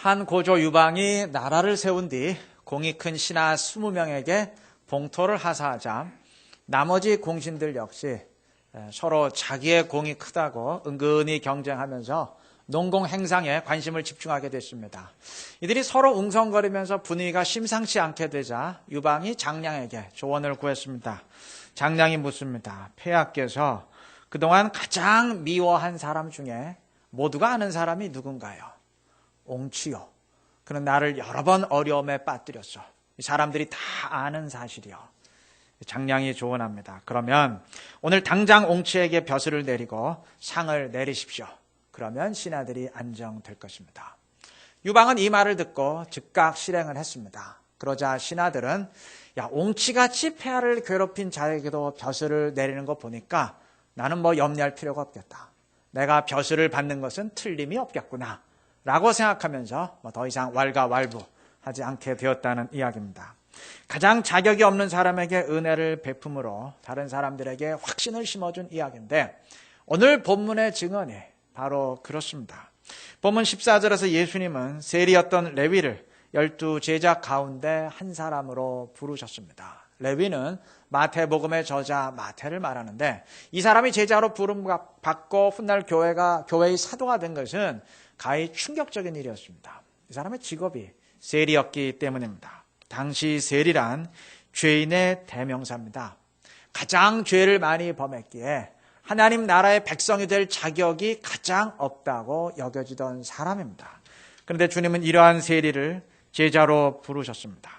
한 고조 유방이 나라를 세운 뒤 공이 큰 신하 20명에게 봉토를 하사하자 나머지 공신들 역시 서로 자기의 공이 크다고 은근히 경쟁하면서 농공 행상에 관심을 집중하게 됐습니다. 이들이 서로 웅성거리면서 분위기가 심상치 않게 되자 유방이 장량에게 조언을 구했습니다. 장량이 묻습니다. 폐하께서 그동안 가장 미워한 사람 중에 모두가 아는 사람이 누군가요? 옹치요. 그는 나를 여러 번 어려움에 빠뜨렸어. 이 사람들이 다 아는 사실이요. 장량이 조언합니다. 그러면 오늘 당장 옹치에게 벼슬을 내리고 상을 내리십시오. 그러면 신하들이 안정될 것입니다. 유방은 이 말을 듣고 즉각 실행을 했습니다. 그러자 신하들은 옹치같이 폐하를 괴롭힌 자에게도 벼슬을 내리는 거 보니까 나는 염려할 필요가 없겠다. 내가 벼슬을 받는 것은 틀림이 없겠구나 라고 생각하면서 더 이상 왈가왈부하지 않게 되었다는 이야기입니다. 가장 자격이 없는 사람에게 은혜를 베품으로 다른 사람들에게 확신을 심어준 이야기인데 오늘 본문의 증언이 바로 그렇습니다. 본문 14절에서 예수님은 세리였던 레위를 12제자 가운데 한 사람으로 부르셨습니다. 레위는 마태복음의 저자 마태를 말하는데 이 사람이 제자로 부름받고 훗날 교회의 사도가 된 것은 가히 충격적인 일이었습니다. 이 사람의 직업이 세리였기 때문입니다. 당시 세리란 죄인의 대명사입니다. 가장 죄를 많이 범했기에 하나님 나라의 백성이 될 자격이 가장 없다고 여겨지던 사람입니다. 그런데 주님은 이러한 세리를 제자로 부르셨습니다.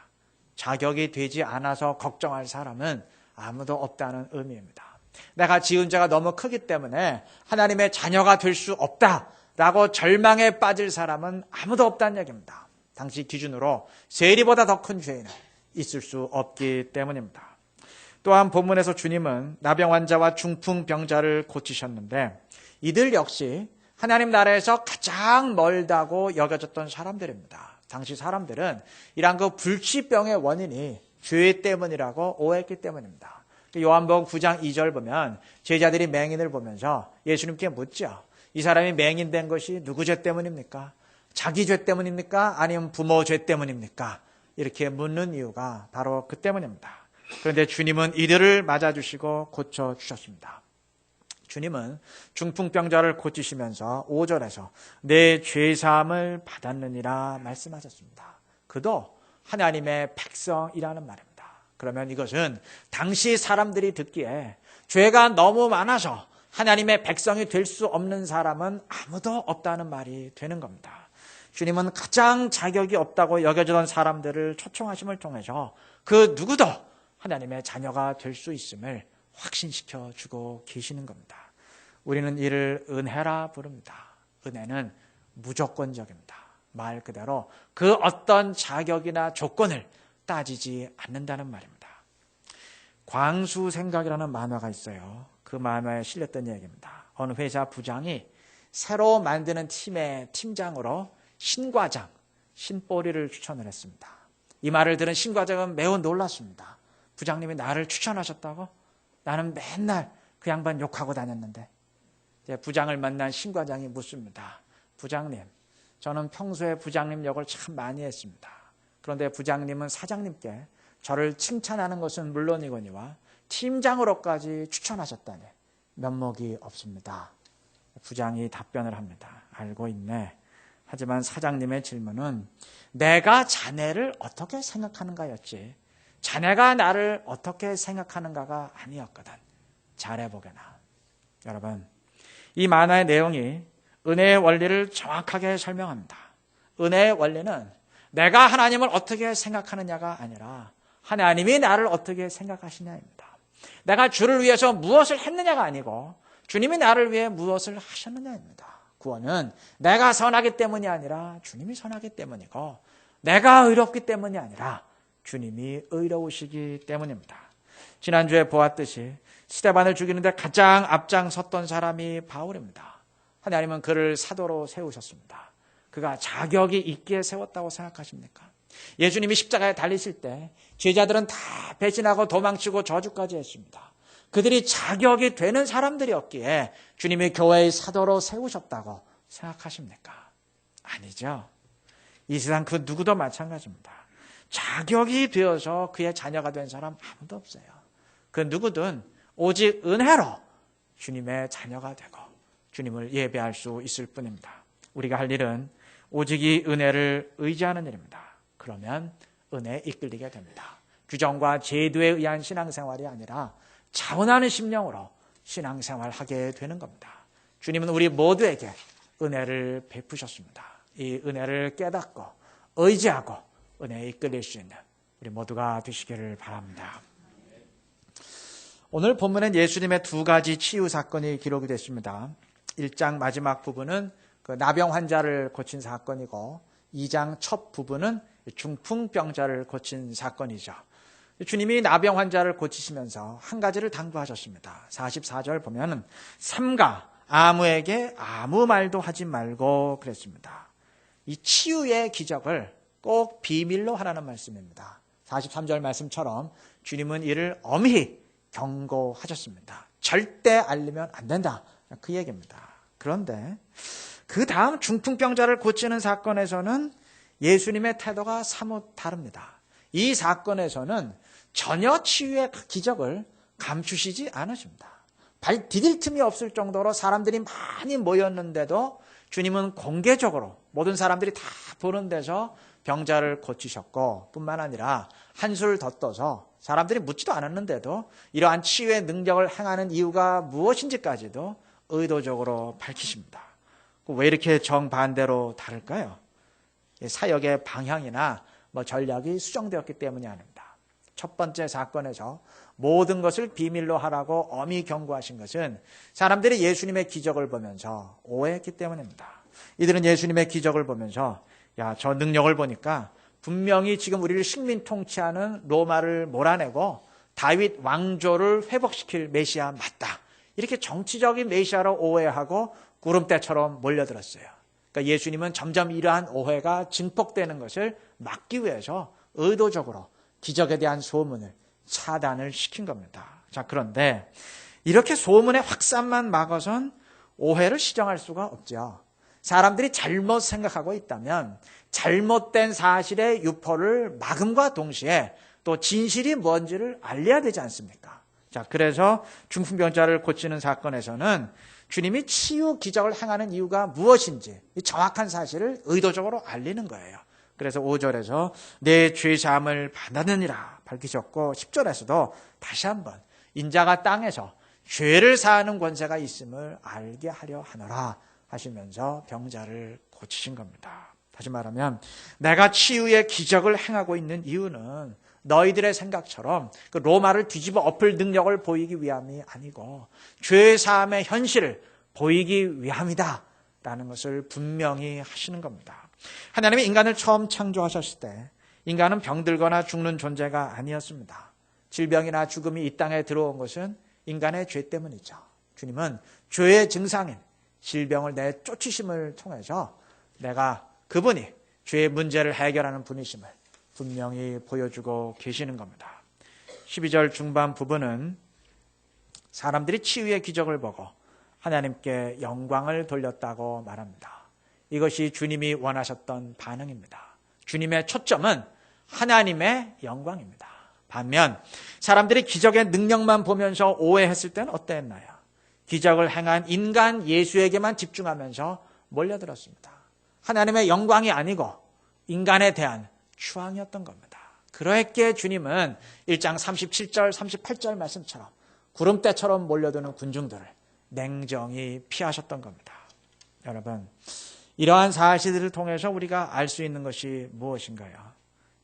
자격이 되지 않아서 걱정할 사람은 아무도 없다는 의미입니다. 내가 지은 죄가 너무 크기 때문에 하나님의 자녀가 될 수 없다라고 절망에 빠질 사람은 아무도 없다는 얘기입니다. 당시 기준으로 세리보다 더 큰 죄인은 있을 수 없기 때문입니다. 또한 본문에서 주님은 나병 환자와 중풍병자를 고치셨는데 이들 역시 하나님 나라에서 가장 멀다고 여겨졌던 사람들입니다. 당시 사람들은 이러한 불치병의 원인이 죄 때문이라고 오해했기 때문입니다. 요한복음 9장 2절 보면 제자들이 맹인을 보면서 예수님께 묻죠. 이 사람이 맹인된 것이 누구 죄 때문입니까? 자기 죄 때문입니까? 아니면 부모 죄 때문입니까? 이렇게 묻는 이유가 바로 그 때문입니다. 그런데 주님은 이들을 맞아주시고 고쳐주셨습니다. 주님은 중풍병자를 고치시면서 5절에서 내 죄사함을 받았느니라 말씀하셨습니다. 그도 하나님의 백성이라는 말입니다. 그러면 이것은 당시 사람들이 듣기에 죄가 너무 많아서 하나님의 백성이 될 수 없는 사람은 아무도 없다는 말이 되는 겁니다. 주님은 가장 자격이 없다고 여겨지던 사람들을 초청하심을 통해서 그 누구도 하나님의 자녀가 될 수 있음을 확신시켜 주고 계시는 겁니다. 우리는 이를 은혜라 부릅니다. 은혜는 무조건적입니다. 말 그대로 그 어떤 자격이나 조건을 따지지 않는다는 말입니다. 광수생각이라는 만화가 있어요. 그 만화에 실렸던 얘기입니다. 어느 회사 부장이 새로 만드는 팀의 팀장으로 신과장, 신보리를 추천을 했습니다. 이 말을 들은 신과장은 매우 놀랐습니다. 부장님이 나를 추천하셨다고? 나는 맨날 그 양반 욕하고 다녔는데. 이제 부장을 만난 신과장이 묻습니다. 부장님, 저는 평소에 부장님 역을 참 많이 했습니다. 그런데 부장님은 사장님께 저를 칭찬하는 것은 물론이거니와 팀장으로까지 추천하셨다니 면목이 없습니다. 부장이 답변을 합니다. 알고 있네. 하지만 사장님의 질문은 내가 자네를 어떻게 생각하는가였지 자네가 나를 어떻게 생각하는가가 아니었거든. 잘해보게나. 여러분, 이 만화의 내용이 은혜의 원리를 정확하게 설명합니다. 은혜의 원리는 내가 하나님을 어떻게 생각하느냐가 아니라 하나님이 나를 어떻게 생각하시냐입니다. 내가 주를 위해서 무엇을 했느냐가 아니고 주님이 나를 위해 무엇을 하셨느냐입니다. 구원은 내가 선하기 때문이 아니라 주님이 선하기 때문이고 내가 의롭기 때문이 아니라 주님이 의로우시기 때문입니다. 지난주에 보았듯이 스데반을 죽이는데 가장 앞장섰던 사람이 바울입니다. 하나님은 그를 사도로 세우셨습니다. 그가 자격이 있기에 세웠다고 생각하십니까? 예수님이 십자가에 달리실 때 제자들은 다 배신하고 도망치고 저주까지 했습니다. 그들이 자격이 되는 사람들이었기에 주님이 교회의 사도로 세우셨다고 생각하십니까? 아니죠. 이 세상 그 누구도 마찬가지입니다. 자격이 되어서 그의 자녀가 된 사람 아무도 없어요. 그 누구든 오직 은혜로 주님의 자녀가 되고 주님을 예배할 수 있을 뿐입니다. 우리가 할 일은 오직 이 은혜를 의지하는 일입니다. 그러면 은혜에 이끌리게 됩니다. 규정과 제도에 의한 신앙생활이 아니라 자원하는 심령으로 신앙생활하게 되는 겁니다. 주님은 우리 모두에게 은혜를 베푸셨습니다. 이 은혜를 깨닫고 의지하고 은혜에 이끌릴 수 있는 우리 모두가 되시기를 바랍니다. 오늘 본문엔 예수님의 두 가지 치유 사건이 기록이 됐습니다. 1장 마지막 부분은 그 나병 환자를 고친 사건이고 2장 첫 부분은 중풍병자를 고친 사건이죠. 주님이 나병 환자를 고치시면서 한 가지를 당부하셨습니다. 44절 보면 삼가 아무에게 아무 말도 하지 말고 그랬습니다. 이 치유의 기적을 꼭 비밀로 하라는 말씀입니다. 43절 말씀처럼 주님은 이를 엄히 경고하셨습니다. 절대 알리면 안 된다. 그 얘기입니다. 그런데 그 다음 중풍병자를 고치는 사건에서는 예수님의 태도가 사뭇 다릅니다. 이 사건에서는 전혀 치유의 기적을 감추시지 않으십니다. 발 디딜 틈이 없을 정도로 사람들이 많이 모였는데도 주님은 공개적으로 모든 사람들이 다 보는 데서 병자를 고치셨고 뿐만 아니라 한술 더 떠서 사람들이 묻지도 않았는데도 이러한 치유의 능력을 행하는 이유가 무엇인지까지도 의도적으로 밝히십니다. 왜 이렇게 정반대로 다를까요? 사역의 방향이나 전략이 수정되었기 때문이 아닙니다. 첫 번째 사건에서 모든 것을 비밀로 하라고 엄히 경고하신 것은 사람들이 예수님의 기적을 보면서 오해했기 때문입니다. 이들은 예수님의 기적을 보면서 야, 저 능력을 보니까 분명히 지금 우리를 식민 통치하는 로마를 몰아내고 다윗 왕조를 회복시킬 메시아 맞다. 이렇게 정치적인 메시아로 오해하고 구름대처럼 몰려들었어요. 그러니까 예수님은 점점 이러한 오해가 증폭되는 것을 막기 위해서 의도적으로 기적에 대한 소문을 차단을 시킨 겁니다. 자, 그런데 이렇게 소문의 확산만 막아선 오해를 시정할 수가 없죠. 사람들이 잘못 생각하고 있다면 잘못된 사실의 유포를 막음과 동시에 또 진실이 뭔지를 알려야 되지 않습니까? 자, 그래서 중풍병자를 고치는 사건에서는 주님이 치유 기적을 행하는 이유가 무엇인지 이 정확한 사실을 의도적으로 알리는 거예요. 그래서 5절에서 내 죄사함을 받았느니라 밝히셨고 10절에서도 다시 한번 인자가 땅에서 죄를 사하는 권세가 있음을 알게 하려 하노라 하시면서 병자를 고치신 겁니다. 다시 말하면 내가 치유의 기적을 행하고 있는 이유는 너희들의 생각처럼 그 로마를 뒤집어 엎을 능력을 보이기 위함이 아니고 죄 사함의 현실을 보이기 위함이다 라는 것을 분명히 하시는 겁니다. 하나님이 인간을 처음 창조하셨을 때 인간은 병들거나 죽는 존재가 아니었습니다. 질병이나 죽음이 이 땅에 들어온 것은 인간의 죄 때문이죠. 주님은 죄의 증상인 질병을 내쫓으심을 통해서 내가 그분이 죄의 문제를 해결하는 분이심을 분명히 보여주고 계시는 겁니다. 12절 중반 부분은 사람들이 치유의 기적을 보고 하나님께 영광을 돌렸다고 말합니다. 이것이 주님이 원하셨던 반응입니다. 주님의 초점은 하나님의 영광입니다. 반면 사람들이 기적의 능력만 보면서 오해했을 때는 어땠나요? 기적을 행한 인간 예수에게만 집중하면서 몰려들었습니다. 하나님의 영광이 아니고 인간에 대한 추앙이었던 겁니다. 그러했기에 주님은 1장 37절 38절 말씀처럼 구름대처럼 몰려드는 군중들을 냉정히 피하셨던 겁니다. 여러분, 이러한 사실들을 통해서 우리가 알 수 있는 것이 무엇인가요?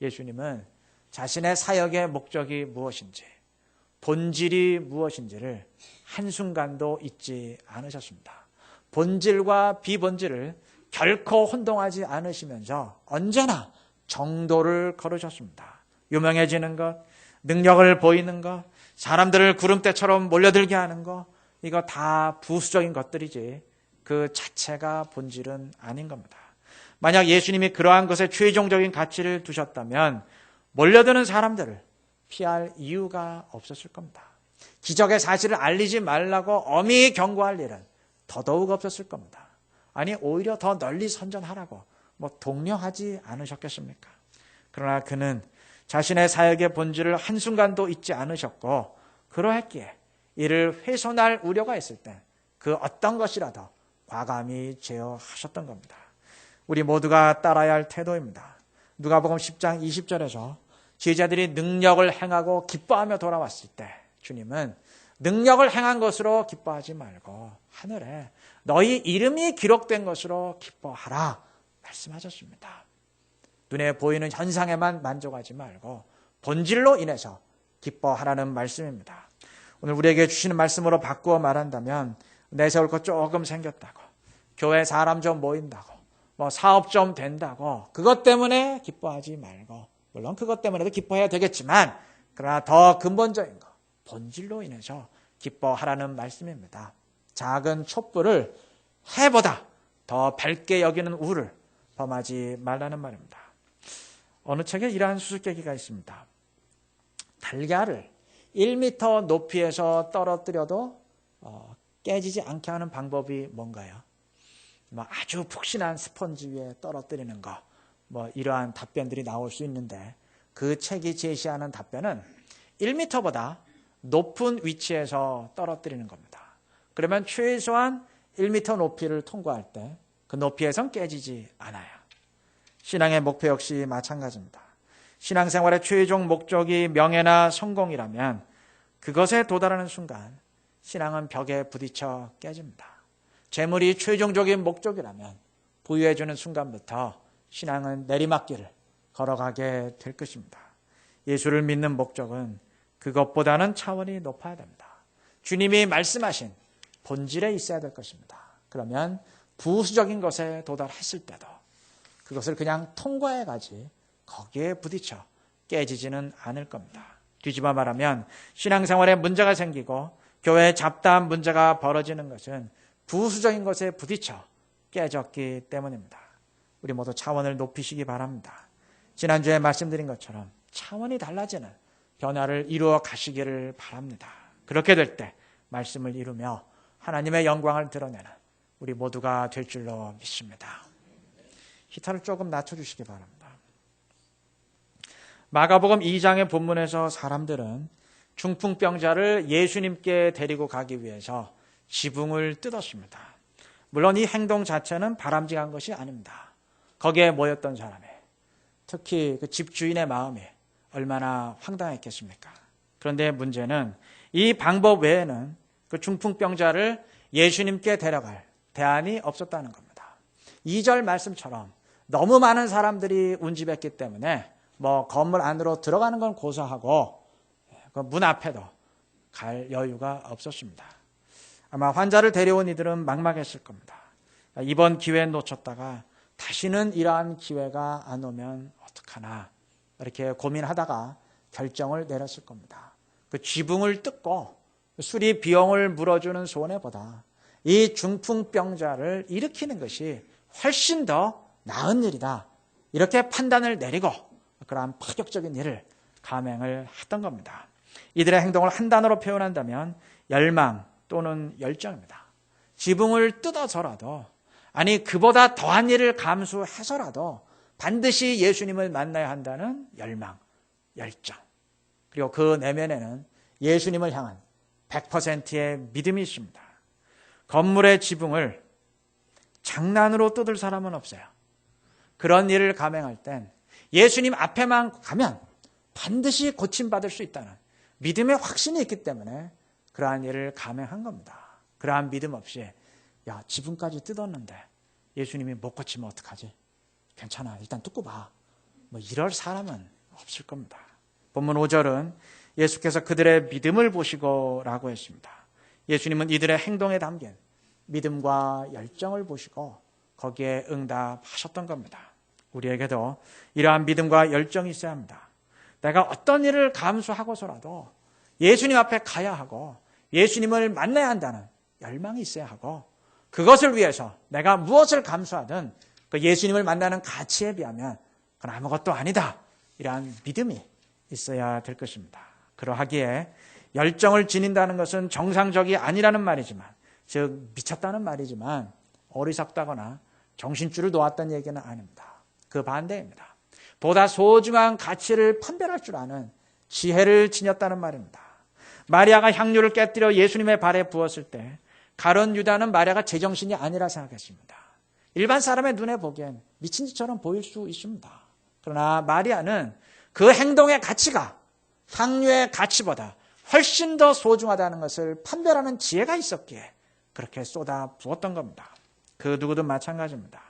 예수님은 자신의 사역의 목적이 무엇인지, 본질이 무엇인지를 한순간도 잊지 않으셨습니다. 본질과 비본질을 결코 혼동하지 않으시면서 언제나 정도를 걸으셨습니다. 유명해지는 것, 능력을 보이는 것, 사람들을 구름대처럼 몰려들게 하는 것, 이거 다 부수적인 것들이지 그 자체가 본질은 아닌 겁니다. 만약 예수님이 그러한 것에 최종적인 가치를 두셨다면 몰려드는 사람들을 피할 이유가 없었을 겁니다. 기적의 사실을 알리지 말라고 엄히 경고할 일은 더더욱 없었을 겁니다. 아니, 오히려 더 널리 선전하라고 독려하지 않으셨겠습니까? 그러나 그는 자신의 사역의 본질을 한순간도 잊지 않으셨고, 그러했기에 이를 훼손할 우려가 있을 때 그 어떤 것이라도 과감히 제어하셨던 겁니다. 우리 모두가 따라야 할 태도입니다. 누가복음 10장 20절에서 제자들이 능력을 행하고 기뻐하며 돌아왔을 때 주님은 능력을 행한 것으로 기뻐하지 말고 하늘에 너희 이름이 기록된 것으로 기뻐하라 말씀하셨습니다. 눈에 보이는 현상에만 만족하지 말고 본질로 인해서 기뻐하라는 말씀입니다. 오늘 우리에게 주시는 말씀으로 바꾸어 말한다면, 내세울 것 조금 생겼다고, 교회 사람 좀 모인다고, 사업 좀 된다고 그것 때문에 기뻐하지 말고, 물론 그것 때문에도 기뻐해야 되겠지만 그러나 더 근본적인 거, 본질로 인해서 기뻐하라는 말씀입니다. 작은 촛불을 해보다 더 밝게 여기는 우를 범하지 말라는 말입니다. 어느 책에 이러한 수수께끼가 있습니다. 달걀을 1m 높이에서 떨어뜨려도 깨지지 않게 하는 방법이 뭔가요? 아주 푹신한 스펀지 위에 떨어뜨리는 거, 이러한 답변들이 나올 수 있는데, 그 책이 제시하는 답변은 1m보다 높은 위치에서 떨어뜨리는 겁니다. 그러면 최소한 1m 높이를 통과할 때 그 높이에선 깨지지 않아요. 신앙의 목표 역시 마찬가지입니다. 신앙생활의 최종 목적이 명예나 성공이라면 그것에 도달하는 순간 신앙은 벽에 부딪혀 깨집니다. 재물이 최종적인 목적이라면 부유해지는 순간부터 신앙은 내리막길을 걸어가게 될 것입니다. 예수를 믿는 목적은 그것보다는 차원이 높아야 됩니다. 주님이 말씀하신 본질에 있어야 될 것입니다. 그러면 부수적인 것에 도달했을 때도 그것을 그냥 통과해 가지 거기에 부딪혀 깨지지는 않을 겁니다. 뒤집어 말하면 신앙생활에 문제가 생기고 교회에 잡다한 문제가 벌어지는 것은 부수적인 것에 부딪혀 깨졌기 때문입니다. 우리 모두 차원을 높이시기 바랍니다. 지난주에 말씀드린 것처럼 차원이 달라지는 변화를 이루어 가시기를 바랍니다. 그렇게 될 때 말씀을 이루며 하나님의 영광을 드러내는 우리 모두가 될 줄로 믿습니다. 히터를 조금 낮춰주시기 바랍니다. 마가복음 2장의 본문에서 사람들은 중풍병자를 예수님께 데리고 가기 위해서 지붕을 뜯었습니다. 물론 이 행동 자체는 바람직한 것이 아닙니다. 거기에 모였던 사람의, 특히 그 집주인의 마음이 얼마나 황당했겠습니까? 그런데 문제는 이 방법 외에는 그 중풍병자를 예수님께 데려갈 대안이 없었다는 겁니다. 2절 말씀처럼 너무 많은 사람들이 운집했기 때문에 건물 안으로 들어가는 건 고사하고 그 문 앞에도 갈 여유가 없었습니다. 아마 환자를 데려온 이들은 막막했을 겁니다. 이번 기회 놓쳤다가 다시는 이러한 기회가 안 오면 어떡하나 이렇게 고민하다가 결정을 내렸을 겁니다. 그 지붕을 뜯고 수리 비용을 물어주는 손해보다 이 중풍병자를 일으키는 것이 훨씬 더 나은 일이다, 이렇게 판단을 내리고 그러한 파격적인 일을 감행을 했던 겁니다. 이들의 행동을 한 단어로 표현한다면 열망 또는 열정입니다. 지붕을 뜯어서라도, 아니 그보다 더한 일을 감수해서라도 반드시 예수님을 만나야 한다는 열망, 열정, 그리고 그 내면에는 예수님을 향한 100%의 믿음이 있습니다. 건물의 지붕을 장난으로 뜯을 사람은 없어요. 그런 일을 감행할 땐 예수님 앞에만 가면 반드시 고침받을 수 있다는 믿음의 확신이 있기 때문에 그러한 일을 감행한 겁니다. 그러한 믿음 없이 지붕까지 뜯었는데 예수님이 못 고치면 어떡하지? 괜찮아, 일단 뜯고 봐. 이럴 사람은 없을 겁니다. 본문 5절은 예수께서 그들의 믿음을 보시고 라고 했습니다. 예수님은 이들의 행동에 담긴 믿음과 열정을 보시고 거기에 응답하셨던 겁니다. 우리에게도 이러한 믿음과 열정이 있어야 합니다. 내가 어떤 일을 감수하고서라도 예수님 앞에 가야 하고 예수님을 만나야 한다는 열망이 있어야 하고, 그것을 위해서 내가 무엇을 감수하든 그 예수님을 만나는 가치에 비하면 그건 아무것도 아니다, 이러한 믿음이 있어야 될 것입니다. 그러하기에 열정을 지닌다는 것은 정상적이 아니라는 말이지만, 즉 미쳤다는 말이지만 어리석다거나 정신줄을 놓았다는 얘기는 아닙니다. 그 반대입니다. 보다 소중한 가치를 판별할 줄 아는 지혜를 지녔다는 말입니다. 마리아가 향유를 깨뜨려 예수님의 발에 부었을 때 가룟 유다는 마리아가 제정신이 아니라 생각했습니다. 일반 사람의 눈에 보기엔 미친 짓처럼 보일 수 있습니다. 그러나 마리아는 그 행동의 가치가 향유의 가치보다 훨씬 더 소중하다는 것을 판별하는 지혜가 있었기에 그렇게 쏟아 부었던 겁니다. 그 누구든 마찬가지입니다.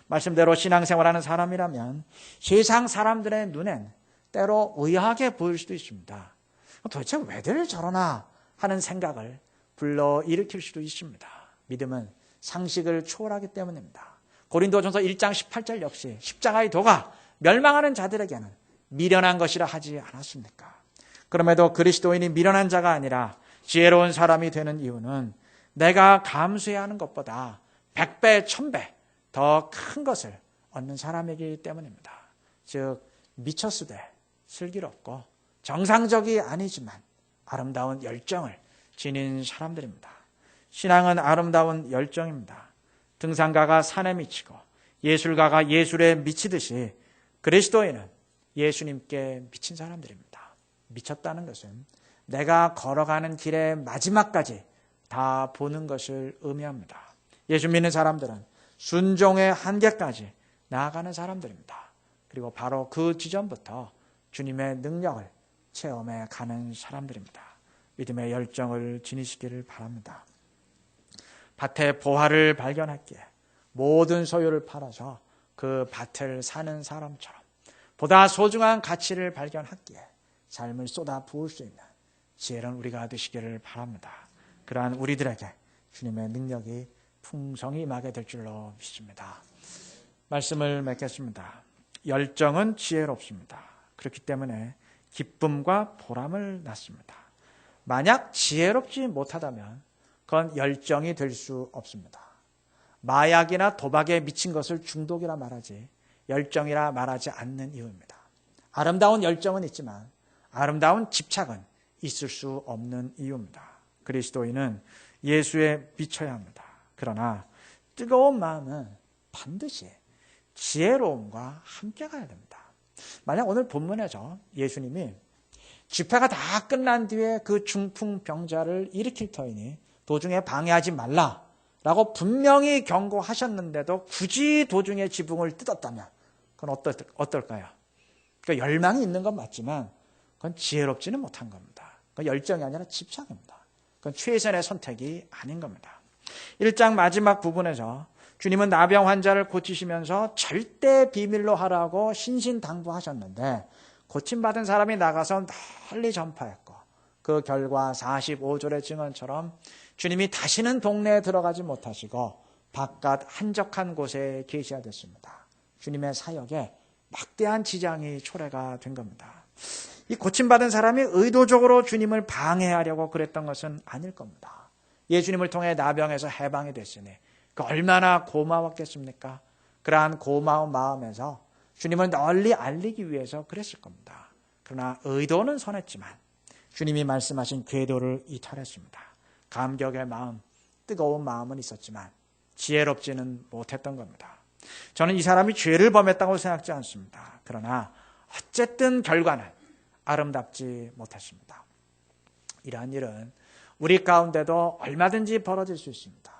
말씀대로 신앙생활하는 사람이라면 세상 사람들의 눈엔 때로 의아하게 보일 수도 있습니다. 도대체 왜들 저러나 하는 생각을 불러일으킬 수도 있습니다. 믿음은 상식을 초월하기 때문입니다. 고린도전서 1장 18절 역시 십자가의 도가 멸망하는 자들에게는 미련한 것이라 하지 않았습니까? 그럼에도 그리스도인이 미련한 자가 아니라 지혜로운 사람이 되는 이유는 내가 감수해야 하는 것보다 100배, 1000배 더 큰 것을 얻는 사람이기 때문입니다. 즉 미쳤으되 슬기롭고 정상적이 아니지만 아름다운 열정을 지닌 사람들입니다. 신앙은 아름다운 열정입니다. 등산가가 산에 미치고 예술가가 예술에 미치듯이 그리스도인은 예수님께 미친 사람들입니다. 미쳤다는 것은 내가 걸어가는 길의 마지막까지 다 보는 것을 의미합니다. 예수 믿는 사람들은 순종의 한계까지 나아가는 사람들입니다. 그리고 바로 그 지점부터 주님의 능력을 체험해 가는 사람들입니다. 믿음의 열정을 지니시기를 바랍니다. 밭에 보화를 발견했기에 모든 소유를 팔아서 그 밭을 사는 사람처럼 보다 소중한 가치를 발견했기에 삶을 쏟아 부을 수 있는 지혜로운 우리가 되시기를 바랍니다. 그러한 우리들에게 주님의 능력이 풍성히 임하게 될 줄로 믿습니다. 말씀을 맺겠습니다. 열정은 지혜롭습니다. 그렇기 때문에 기쁨과 보람을 낳습니다. 만약 지혜롭지 못하다면 그건 열정이 될 수 없습니다. 마약이나 도박에 미친 것을 중독이라 말하지 열정이라 말하지 않는 이유입니다. 아름다운 열정은 있지만 아름다운 집착은 있을 수 없는 이유입니다. 그리스도인은 예수에 미쳐야 합니다. 그러나 뜨거운 마음은 반드시 지혜로움과 함께 가야 됩니다. 만약 오늘 본문에서 예수님이 집회가 다 끝난 뒤에 그 중풍병자를 일으킬 터이니 도중에 방해하지 말라라고 분명히 경고하셨는데도 굳이 도중에 지붕을 뜯었다면 그건 어떨까요? 그러니까 열망이 있는 건 맞지만 그건 지혜롭지는 못한 겁니다. 그건 열정이 아니라 집착입니다. 그건 최선의 선택이 아닌 겁니다. 1장 마지막 부분에서 주님은 나병 환자를 고치시면서 절대 비밀로 하라고 신신당부하셨는데 고침받은 사람이 나가서 널리 전파했고 그 결과 45절의 증언처럼 주님이 다시는 동네에 들어가지 못하시고 바깥 한적한 곳에 계셔야 됐습니다. 주님의 사역에 막대한 지장이 초래가 된 겁니다. 이 고침받은 사람이 의도적으로 주님을 방해하려고 그랬던 것은 아닐 겁니다. 예수님을 통해 나병에서 해방이 됐으니 그 얼마나 고마웠겠습니까? 그러한 고마운 마음에서 주님을 널리 알리기 위해서 그랬을 겁니다. 그러나 의도는 선했지만 주님이 말씀하신 궤도를 이탈했습니다. 감격의 마음, 뜨거운 마음은 있었지만 지혜롭지는 못했던 겁니다. 저는 이 사람이 죄를 범했다고 생각지 않습니다. 그러나 어쨌든 결과는 아름답지 못했습니다. 이러한 일은 우리 가운데도 얼마든지 벌어질 수 있습니다.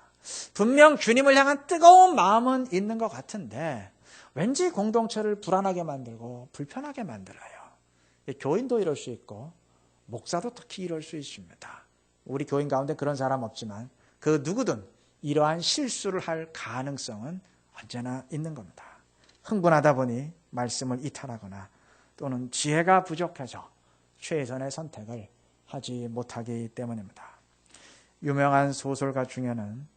분명 주님을 향한 뜨거운 마음은 있는 것 같은데 왠지 공동체를 불안하게 만들고 불편하게 만들어요. 교인도 이럴 수 있고 목사도 특히 이럴 수 있습니다. 우리 교인 가운데 그런 사람 없지만 그 누구든 이러한 실수를 할 가능성은 언제나 있는 겁니다. 흥분하다 보니 말씀을 이탈하거나 또는 지혜가 부족해서 최선의 선택을 하지 못하기 때문입니다. 유명한 소설가 중에는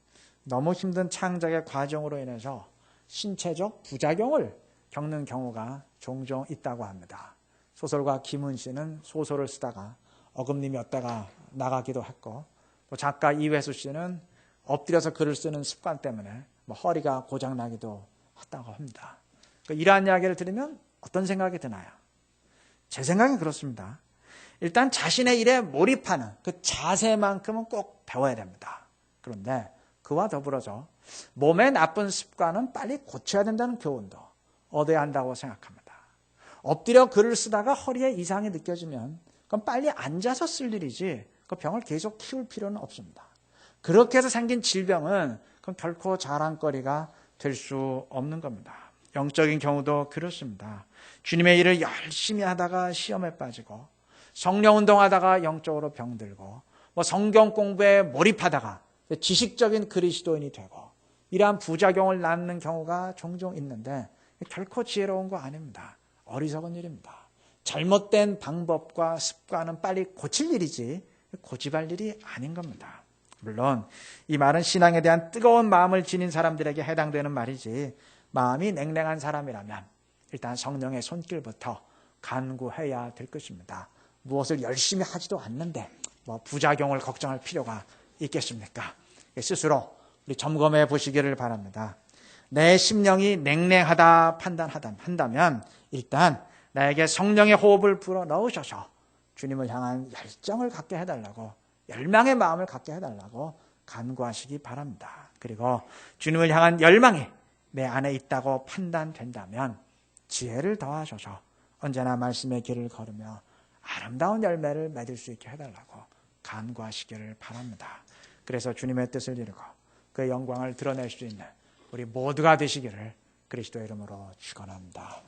너무 힘든 창작의 과정으로 인해서 신체적 부작용을 겪는 경우가 종종 있다고 합니다. 소설가 김은 씨는 소설을 쓰다가 어금니였다가 나가기도 했고 또 작가 이회수 씨는 엎드려서 글을 쓰는 습관 때문에 허리가 고장나기도 했다고 합니다. 그러니까 이러한 이야기를 들으면 어떤 생각이 드나요? 제 생각은 그렇습니다. 일단 자신의 일에 몰입하는 그 자세만큼은 꼭 배워야 됩니다. 그런데 그와 더불어서 몸의 나쁜 습관은 빨리 고쳐야 된다는 교훈도 얻어야 한다고 생각합니다. 엎드려 글을 쓰다가 허리에 이상이 느껴지면 그건 빨리 앉아서 쓸 일이지 그 병을 계속 키울 필요는 없습니다. 그렇게 해서 생긴 질병은 그건 결코 자랑거리가 될 수 없는 겁니다. 영적인 경우도 그렇습니다. 주님의 일을 열심히 하다가 시험에 빠지고 성령 운동하다가 영적으로 병들고 성경 공부에 몰입하다가 지식적인 그리스도인이 되고 이러한 부작용을 낳는 경우가 종종 있는데 결코 지혜로운 거 아닙니다. 어리석은 일입니다. 잘못된 방법과 습관은 빨리 고칠 일이지 고집할 일이 아닌 겁니다. 물론 이 말은 신앙에 대한 뜨거운 마음을 지닌 사람들에게 해당되는 말이지 마음이 냉랭한 사람이라면 일단 성령의 손길부터 간구해야 될 것입니다. 무엇을 열심히 하지도 않는데 부작용을 걱정할 필요가 있겠습니까? 스스로 우리 점검해 보시기를 바랍니다. 내 심령이 냉랭하다 판단한다면 일단 나에게 성령의 호흡을 불어 넣으셔서 주님을 향한 열정을 갖게 해달라고 열망의 마음을 갖게 해달라고 간구하시기 바랍니다. 그리고 주님을 향한 열망이 내 안에 있다고 판단된다면 지혜를 더하셔서 언제나 말씀의 길을 걸으며 아름다운 열매를 맺을 수 있게 해달라고 간구하시기를 바랍니다. 그래서 주님의 뜻을 이루고 그의 영광을 드러낼 수 있는 우리 모두가 되시기를 그리스도의 이름으로 축원합니다.